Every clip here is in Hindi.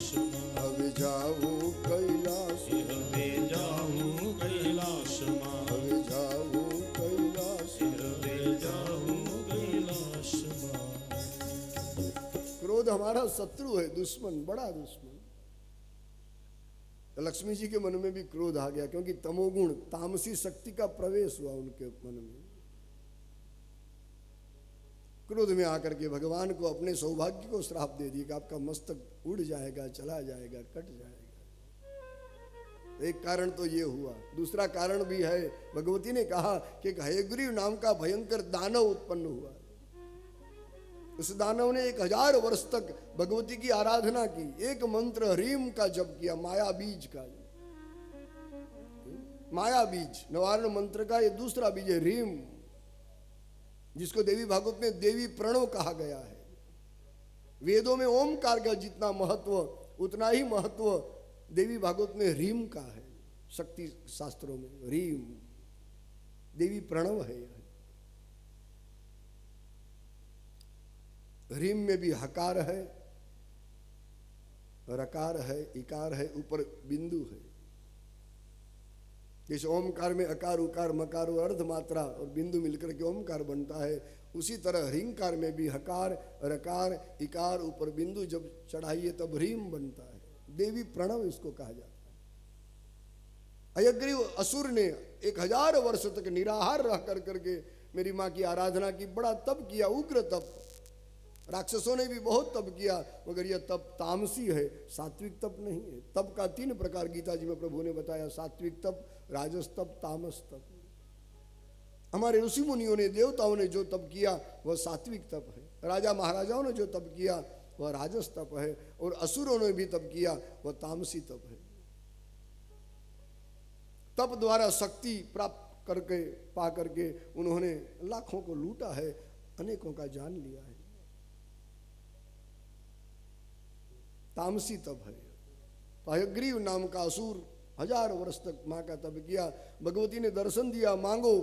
હવે જાવું કૈલાસ, હવે જાઉં કૈલાસમાં, હવે જાવું કૈલાસ, હવે જાઉં કૈલાસમાં। क्रोध हमारा शत्रु है, दुश्मन, बड़ा दुश्मन। तो लक्ष्मी जी के मन में भी क्रोध आ गया, क्योंकि तमोगुण तामसी शक्ति का प्रवेश हुआ उनके मन में। क्रोध में आकर के भगवान को अपने सौभाग्य को श्राप दे दिया कि आपका मस्तक उड़ जाएगा, चला जाएगा, कट जाएगा। एक कारण तो ये हुआ। दूसरा कारण भी है, भगवती ने कहा कि हयग्रीव नाम का भयंकर दानव उत्पन्न हुआ। उस दानव ने 1000 वर्ष तक भगवती की आराधना की, एक मंत्र ह्रीम का जप किया, माया बीज का। माया बीज नवारण मंत्र का ये दूसरा बीज है, ह्रीम, जिसको देवी भागवत में देवी प्रणव कहा गया है। वेदों में ओमकार का जितना महत्व, उतना ही महत्व देवी भागवत में ह्रीम का है। शक्ति शास्त्रों में ह्रीम देवी प्रणव है। ह्रीम में भी हकार है, रकार है, इकार है, ऊपर बिंदु है। जैसे ओमकार में अकार, उकार, मकार और अर्ध मात्रा और बिंदु मिलकर के ओमकार बनता है, उसी तरह ह्रींकार में भी हकार, रकार, इकार, ऊपर बिंदु जब चढ़ाइए तब ह्रीम बनता है। देवी प्रणव इसको कहा जाता है। हयग्रीव असुर ने 1000 वर्ष तक निराहार रह कर करके मेरी माँ की आराधना की, बड़ा तप किया, उग्र तप। राक्षसों ने भी बहुत तप किया, मगर यह तप तामसी है, सात्विक तप नहीं है। तप का 3 प्रकार गीता जी में प्रभु ने बताया, सात्विक तप, राजस तप, तामस तप। हमारे ऋषि मुनियों ने, देवताओं ने जो तप किया वह सात्विक तप है। राजा महाराजाओं ने जो तप किया वह राजस तप है, और असुरों ने भी तप किया वह तामसी तप है। तप द्वारा शक्ति प्राप्त करके पा करके उन्होंने लाखों को लूटा है, अनेकों का जान लिया है। तामसी तप है। तो हयग्रीव नाम का असुर 1000 वर्ष तक माँ का तप किया। भगवती ने दर्शन दिया, मांगो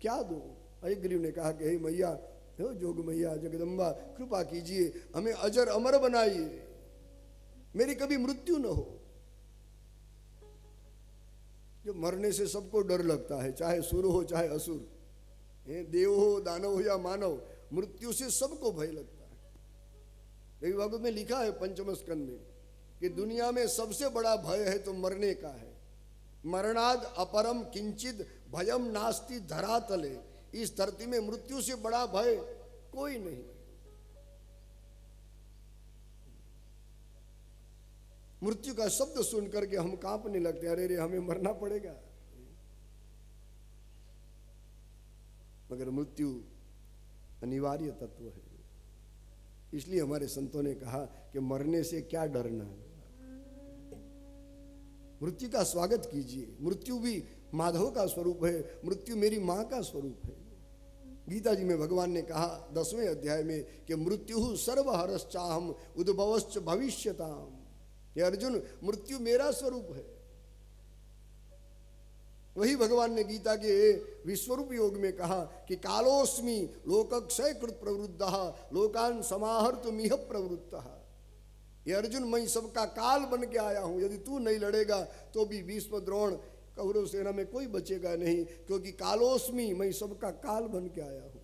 क्या दो। हयग्रीव ने कहा कि हे मैया, हे जोग मैया, जगदम्बा, कृपा कीजिए, हमें अजर अमर बनाइए, मेरी कभी मृत्यु न हो। जो मरने से सबको डर लगता है, चाहे सुर हो चाहे असुर, देव हो, दानव हो या मानव, मृत्यु से सबको भय लगता है। देवी भागवत में लिखा है पंचम स्कंद में कि दुनिया में सबसे बड़ा भय है तो मरने का है। मरणाद अपरम किंचित भयम नास्ति धरातले। इस धरती में मृत्यु से बड़ा भय कोई नहीं। मृत्यु का शब्द सुन करके हम कांपने लगते, अरे रे हमें मरना पड़ेगा। मगर मृत्यु अनिवार्य तत्व है। इसलिए हमारे संतों ने कहा कि मरने से क्या डरना है, मृत्यु का स्वागत कीजिए। मृत्यु भी माधव का स्वरूप है, मृत्यु मेरी मां का स्वरूप है। गीता जी में भगवान ने कहा 10वें अध्याय में कि मृत्यु सर्वहरश्चाहम उद्भवश्च भविष्यताम। ये अर्जुन, मृत्यु मेरा स्वरूप है। वही भगवान ने गीता के विश्वरूप योग में कहा कि कालोस्मि लोकक्षय कृत प्रवृद्धः लोकान समाहर्तुमिह प्रवृत्तः। ये अर्जुन, मैं सबका काल बन के आया हूं। यदि तू नहीं लड़ेगा तो भी भीष्म, द्रोण, कौरव सेना में कोई बचेगा नहीं, क्योंकि कालोस्मि, मैं सबका काल बन के आया हूं।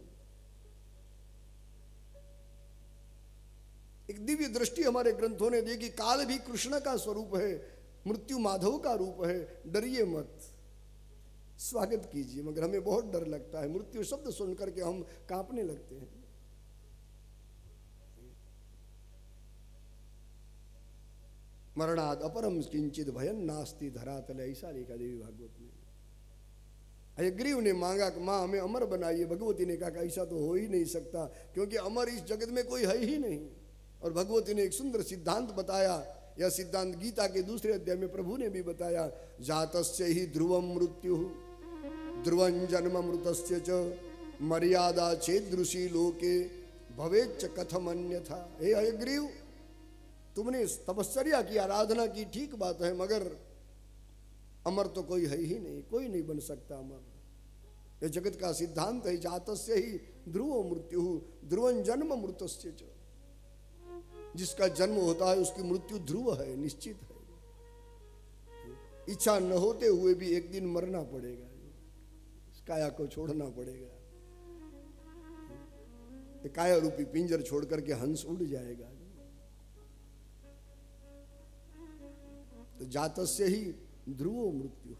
एक दिव्य दृष्टि हमारे ग्रंथों ने दी कि काल भी कृष्ण का स्वरूप है, मृत्यु माधव का रूप है। डरिए मत, स्वागत कीजिए। मगर हमें बहुत डर लगता है, मृत्यु शब्द सुन करके हम कांपने लगते हैं। मरणाद अपरम किंचित भयन नास्ति धरातले, ऐसा लिखा देवी भागवत में। हयग्रीव ने मांगा कि माँ हमें अमर बनाइए। भगवती ने कहा कि ऐसा तो हो ही नहीं सकता, क्योंकि अमर इस जगत में कोई है ही नहीं। और भगवती ने एक सुंदर सिद्धांत बताया। यह सिद्धांत गीता के 2 अध्याय में प्रभु ने भी बताया। जातस्य ही ध्रुवम मृत्यु ध्रुवं जन्म मृतस्य च मर्यादा चेदृषि लोके भवेच्च कथम अन्यथा। हे हयग्रीव, तुमने तपस्या की, आराधना की, ठीक बात है, मगर अमर तो कोई है ही नहीं, कोई नहीं बन सकता अमर। यह जगत का सिद्धांत है। जातस्य ही ध्रुवो मृत्यु ध्रुवं जन्म मृतस्य च। जिसका जन्म होता है उसकी मृत्यु ध्रुव है, निश्चित है। इच्छा न होते हुए भी एक दिन मरना पड़ेगा, इस काया को छोड़ना पड़ेगा। काया रूपी पिंजर छोड़ करके हंस उड़ जाएगा। तो जातस्य ही ध्रुवो मृत्यु,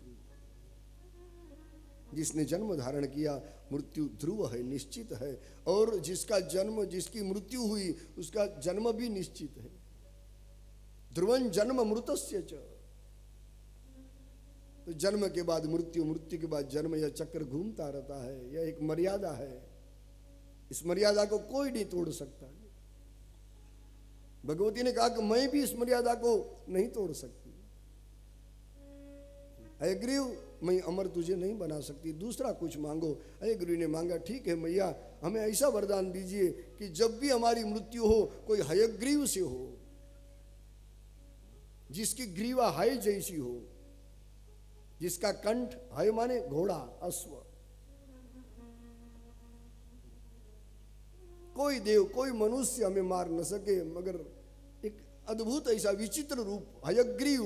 जिसने जन्म धारण किया मृत्यु ध्रुव है, निश्चित है। और जिसका जन्म, जिसकी मृत्यु हुई उसका जन्म भी निश्चित है। ध्रुवं जन्म मृतस्य च, तो जन्म के बाद मृत्यु, मृत्यु के बाद जन्म, यह चक्र घूमता रहता है। यह एक मर्यादा है, इस मर्यादा को कोई नहीं तोड़ सकता। भगवती ने कहा कि मैं भी इस मर्यादा को नहीं तोड़ सकती। हयग्रीव, मैं अमर तुझे नहीं बना सकती, दूसरा कुछ मांगो। हयग्रीव ने मांगा, ठीक है मैया, हमें ऐसा वरदान दीजिए कि जब भी हमारी मृत्यु हो कोई हयग्रीव से हो, जिसकी ग्रीवा हय जैसी हो, जिसका कंठ, हय माने घोड़ा, अश्व, कोई देव कोई मनुष्य हमें मार न सके, मगर एक अद्भुत ऐसा विचित्र रूप हयग्रीव,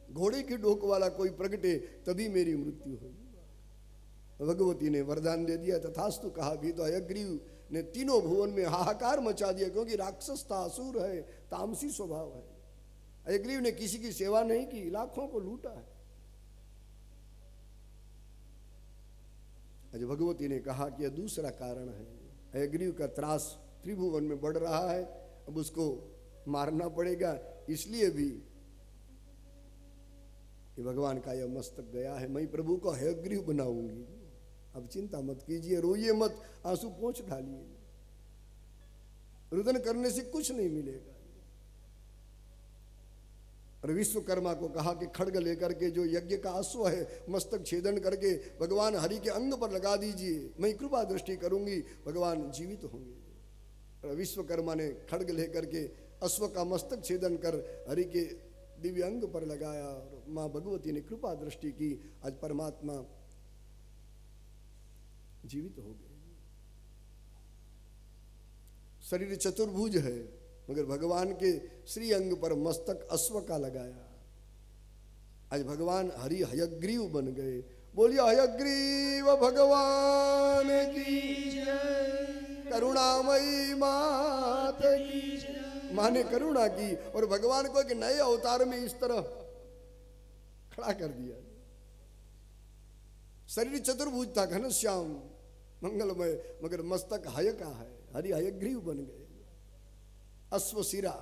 घोड़े की डोक वाला कोई प्रगटे, तभी मेरी मृत्यु होगी। भगवती ने वरदान दे दिया, तथास्तु कहा भी। तो हयग्रीव ने तीनों भुवन में हाहाकार मचा दिया, क्योंकि राक्षस था, असुर है, तामसी स्वभाव है। हयग्रीव ने किसी की सेवा नहीं की, लाखों को लूटा है। आज भगवती ने कहा कि यह दूसरा कारण है, हयग्रीव का त्रास त्रिभुवन में बढ़ रहा है, अब उसको मारना पड़ेगा। इसलिए भी कि भगवान का यह मस्तक गया है, मैं प्रभु को हयग्रीव बनाऊंगी। अब चिंता मत कीजिए, रोइए मत, आंसू पोंछ डालिए, रुदन करने से कुछ नहीं मिलेगा। और विश्वकर्मा को कहा कि खड्ग लेकर के जो यज्ञ का अश्व है, मस्तक छेदन करके भगवान हरि के अंग पर लगा दीजिए, मैं कृपा दृष्टि करूंगी, भगवान जीवित होंगे। और विश्वकर्मा ने खड्ग लेकर के अश्व का मस्तक छेदन कर हरि के दिव्य अंग पर लगाया, और मां भगवती ने कृपा दृष्टि की। आज परमात्मा जीवित हो गए। शरीर चतुर्भुज है, मगर भगवान के श्री अंग पर मस्तक अश्व का लगाया। आज भगवान हरि हयग्रीव बन गए। बोलिए हयग्रीव भगवान की जय, करुणामयी मात की जय। मां ने करुणा की और भगवान को एक नए अवतार में इस तरह खड़ा कर दिया। शरीर चतुर्भुज था, घनश्याम मंगलमय, मगर मस्तक हय का है। हरि हयग्रीव बन गए, अश्वशिरा।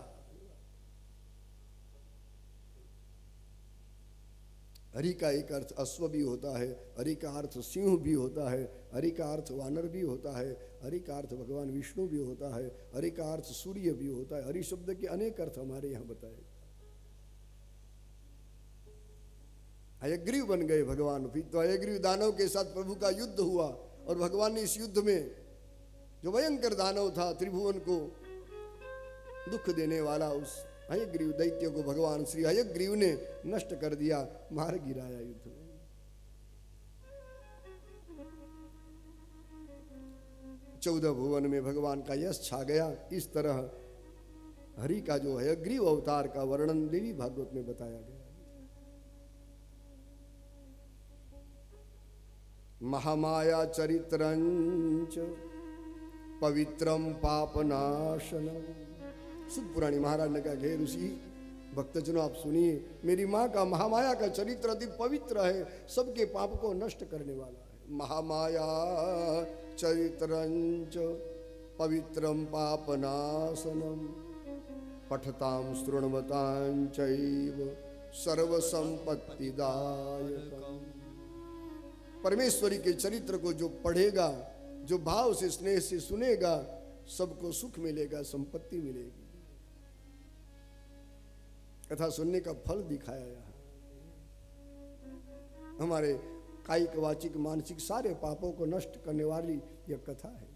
हरि का एक अर्थ अश्व भी होता है, हरि का अर्थ सिंह भी होता है, हरि का अर्थ वानर भी होता है, हरि का अर्थ भगवान विष्णु भी होता है, हरि का अर्थ सूर्य भी होता है। हरि शब्द के अनेक अर्थ हमारे यहाँ बताए। हयग्रीव बन गए भगवान। फिर तो हयग्रीव दानव के साथ प्रभु का युद्ध हुआ, और भगवान ने इस युद्ध में जो भयंकर दानव था, त्रिभुवन को दुख देने वाला, उस हयग्रीव दैत्य को भगवान श्री हयग्रीव ने नष्ट कर दिया, मार गिराया युद्ध में। चौदह भुवन में भगवान का यश छा गया। इस तरह हरि का जो हयग्रीव अवतार का वर्णन देवी भागवत में बताया गया। महामाया चरित्रंच पवित्रम पापनाशनम। सुध पुराणी महाराज ने कहा, हे ऋषि भक्तजनों आप सुनिए, मेरी माँ का महामाया का चरित्र अति पवित्र है, सबके पाप को नष्ट करने वाला है। महामाया चरित्रंच पवित्रम पापनाशनम पठताम शृण्वतां चैव सर्वसंपत्तिदायकम। परमेश्वरी के चरित्र को जो पढ़ेगा, जो भाव से स्नेह से सुनेगा, सबको सुख मिलेगा, संपत्ति मिलेगी। कथा सुनने का फल दिखाया यहाँ। हमारे कायिक वाचिक मानसिक सारे पापों को नष्ट करने वाली यह कथा है।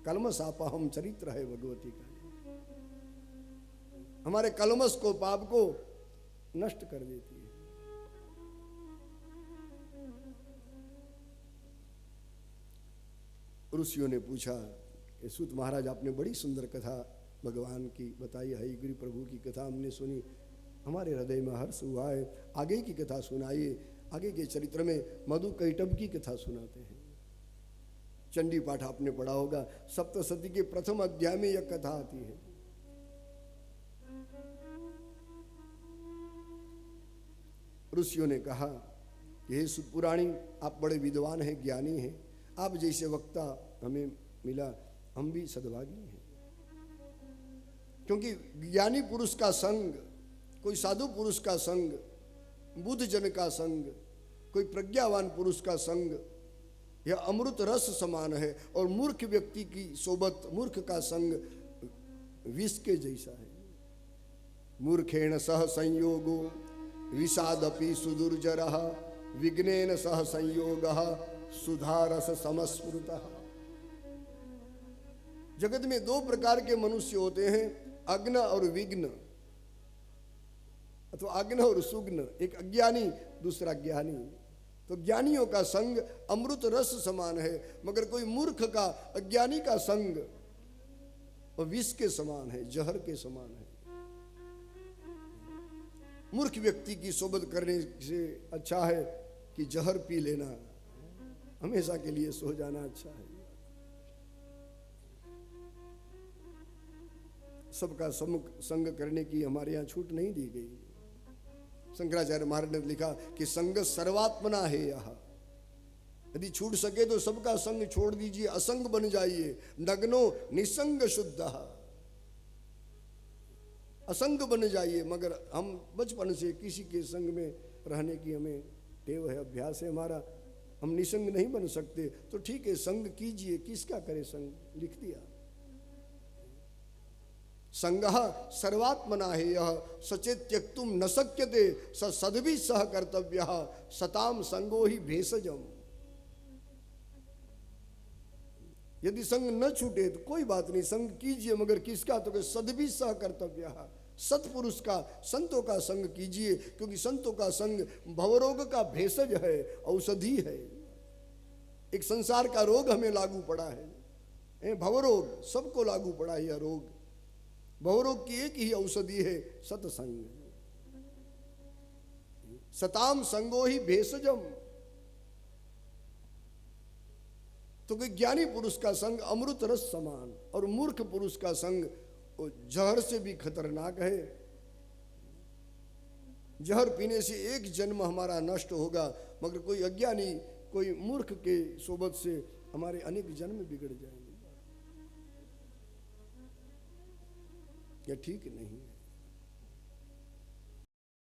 कलमस आपहम चरित्र है भगवती का। हमारे कलमस को, पाप को नष्ट कर देती है। ऋषियों ने पूछा, सूत महाराज आपने बड़ी सुंदर कथा भगवान की बताई हरिगिरि प्रभु की कथा हमने सुनी, हमारे हृदय में हर्ष हुआ है। आगे की कथा सुनाइए। आगे के चरित्र में मधु कैटभ की कथा सुनाते हैं। चंडी पाठ आपने पढ़ा होगा, सप्तशती के प्रथम अध्याय में यह कथा आती है। ऋषियों ने कहा कि हे सुपुराणी, आप बड़े विद्वान हैं, ज्ञानी हैं, आप जैसे वक्ता हमें मिला, हम भी सद्भागी हैं। क्योंकि ज्ञानी पुरुष का संग, कोई साधु पुरुष का संग, बुद्ध जन का संग, कोई प्रज्ञावान पुरुष का संग, यह अमृत रस समान है। और मूर्ख व्यक्ति की सोबत, मूर्ख का संग विष के जैसा है। मूर्खेण सह संयोगो विषादपि सुदुर्जरः, विघ्नेन सह संयोगः सुधारस समस्मृतः। जगत में दो प्रकार के मनुष्य होते हैं, अग्न और विघ्न, अथवा अग्न और सुग्न। एक अज्ञानी, दूसरा ज्ञानी। तो ज्ञानियों का संग अमृत रस समान है, मगर कोई मूर्ख का, अज्ञानी का संग और विष के समान है, जहर के समान है। मूर्ख व्यक्ति की सोबत करने से अच्छा है कि जहर पी लेना, हमेशा के लिए सो जाना अच्छा है। सबका संग करने की हमारे यहाँ छूट नहीं दी गई। शंकराचार्य महाराज ने लिखा कि संग सर्वात्मना है। यह यदि छूट सके तो सबका संग छोड़ दीजिए, असंग बन जाइए। नग्नो निसंग शुद्ध, असंग बन जाइए। मगर हम बचपन से किसी के संग में रहने की हमें टेव है, अभ्यास है हमारा, हम निसंग नहीं बन सकते। तो ठीक है, संग कीजिए, किसका करे संग, लिख दिया। संगः सर्वात्मना है यह, सचेत त्यक्तुम न शक्यते, सद्भिः सह कर्तव्यः, सताम संगो ही भेषजम। यदि संग न छूटे तो कोई बात नहीं, संग कीजिए, मगर किसका, तो सद्भिः सह कर्तव्यः, सत्पुरुष का, संतों का संग कीजिए। क्योंकि संतों का संग भवरोग का भेषज है, औषधि है। एक संसार का रोग हमें लागू पड़ा है, भवरोग सबको लागू पड़ा है। यह रोग, भवरोग की एक ही औषधि है, सत्संग। सताम संगो ही भेषजम। तो कोई ज्ञानी पुरुष का संग अमृत रस समान, और मूर्ख पुरुष का संग जहर से भी खतरनाक है। जहर पीने से एक जन्म हमारा नष्ट होगा, मगर कोई अज्ञानी, कोई मूर्ख के सोबत से हमारे अनेक जन्म बिगड़ जाएंगे। यह ठीक नहीं।